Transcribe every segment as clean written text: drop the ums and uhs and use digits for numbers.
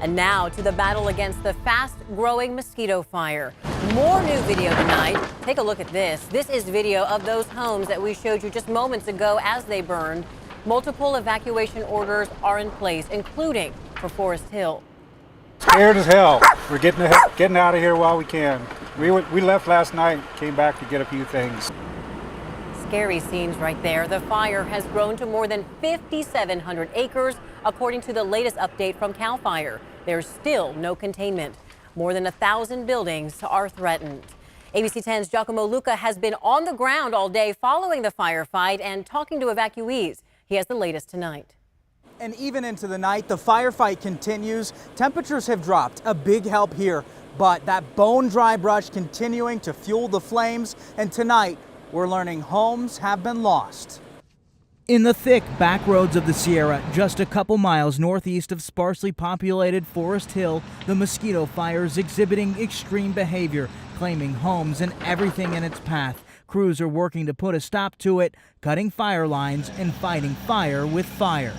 And now to the battle against the fast-growing mosquito fire. More new video tonight. Take a look at this. This is video of those homes that we showed you just moments ago as they burned. Multiple evacuation orders are in place, including for Forest Hill. Scared as hell. We're getting out of here while we can. We left last night, came back to get a few things. Scary scenes right there. The fire has grown to more than 5,700 acres, according to the latest update from CAL FIRE. There's still no containment. More than 1,000 buildings are threatened. ABC 10's Giacomo Luca has been on the ground all day following the firefight and talking to evacuees. He has the latest tonight. And even into the night, the firefight continues. Temperatures have dropped, a big help here, but that bone-dry brush continuing to fuel the flames. And tonight, we're learning homes have been lost. In the thick back roads of the Sierra, just a couple miles northeast of sparsely populated Forest Hill, the mosquito fire is exhibiting extreme behavior, claiming homes and everything in its path. Crews are working to put a stop to it, cutting fire lines and fighting fire with fire.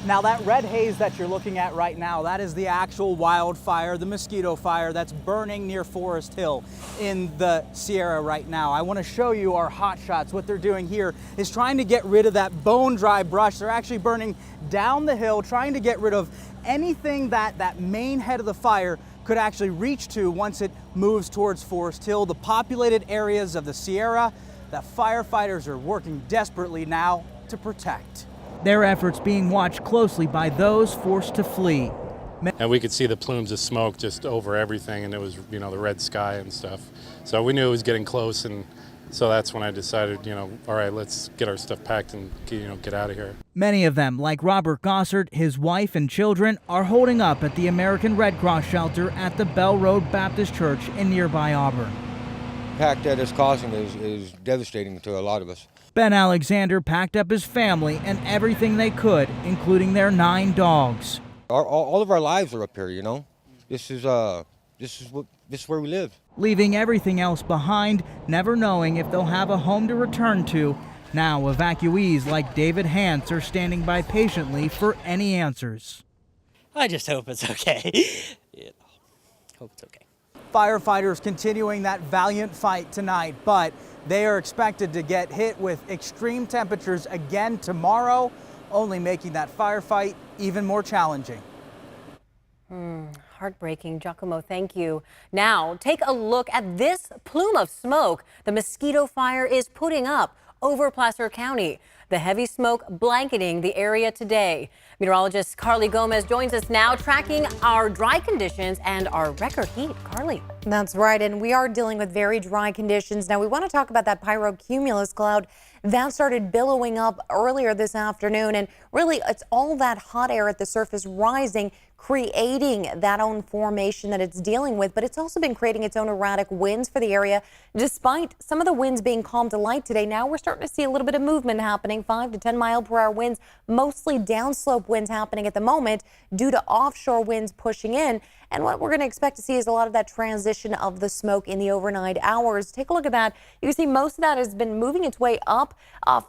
Now that red haze that you're looking at right now, that is the actual wildfire, the mosquito fire that's burning near Forest Hill in the Sierra right now. I want to show you our hot shots. What they're doing here is trying to get rid of that bone dry brush. They're actually burning down the hill, trying to get rid of anything that main head of the fire could actually reach to once it moves towards Forest Hill. The populated areas of the Sierra that firefighters are working desperately now to protect. Their efforts being watched closely by those forced to flee. And we could see the plumes of smoke just over everything, and it was, the red sky and stuff. So we knew it was getting close, and so that's when I decided, all right, let's get our stuff packed and, get out of here. Many of them, like Robert Gossard, his wife and children, are holding up at the American Red Cross shelter at the Bell Road Baptist Church in nearby Auburn. The impact that it's causing is devastating to a lot of us. Ben Alexander packed up his family and everything they could, including their 9 dogs. All of our lives are up here, This is where we live. Leaving everything else behind, never knowing if they'll have a home to return to. Now evacuees like David Hance are standing by patiently for any answers. I just hope it's okay. Hope it's okay. Firefighters continuing that valiant fight tonight, but they are expected to get hit with extreme temperatures again tomorrow, only making that firefight even more challenging. Heartbreaking. Giacomo, thank you. Now, take a look at this plume of smoke the mosquito fire is putting up over Placer County. The heavy smoke blanketing the area today. Meteorologist Carly Gomez joins us now, tracking our dry conditions and our record heat. Carly. That's right, and we are dealing with very dry conditions. Now, we want to talk about that pyrocumulus cloud that started billowing up earlier this afternoon, and really it's all that hot air at the surface rising, creating that own formation that it's dealing with, but it's also been creating its own erratic winds for the area. Despite some of the winds being calm to light today, now we're starting to see a little bit of movement happening, 5 to 10 mile per hour winds, mostly downslope winds happening at the moment due to offshore winds pushing in. And what we're going to expect to see is a lot of that transition of the smoke in the overnight hours. Take a look at that. You can see most of that has been moving its way up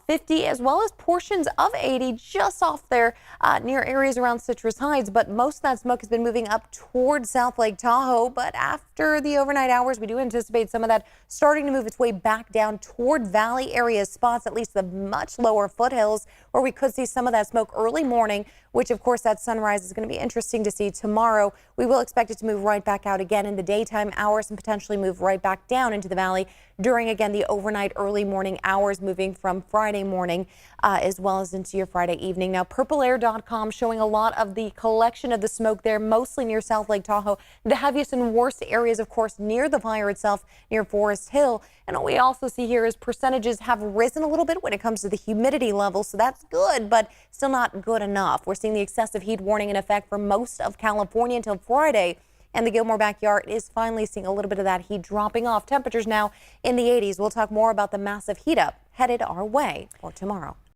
50 as well as portions of 80 just off there near areas around Citrus Heights. But most of that smoke has been moving up toward South Lake Tahoe. But after the overnight hours, we do anticipate some of that starting to move its way back down toward valley area spots, at least the much lower foothills, where we could see some of that smoke early morning, which of course that sunrise is going to be interesting to see tomorrow. We will expect it to move right back out again in the daytime hours and potentially move right back down into the valley during, again, the overnight early morning hours, moving from Friday morning as well as into your Friday evening. Now, purpleair.com showing a lot of the collection of the smoke there, mostly near South Lake Tahoe. The heaviest and worst areas, of course, near the fire itself, near Forest Hill. And what we also see here is percentages have risen a little bit when it comes to the humidity level, so that's good, but still not good enough. We're seeing the excessive heat warning in effect for most of California until Friday. And the Gilmore backyard is finally seeing a little bit of that heat dropping off. Temperatures now in the 80s. We'll talk more about the massive heat up headed our way for tomorrow.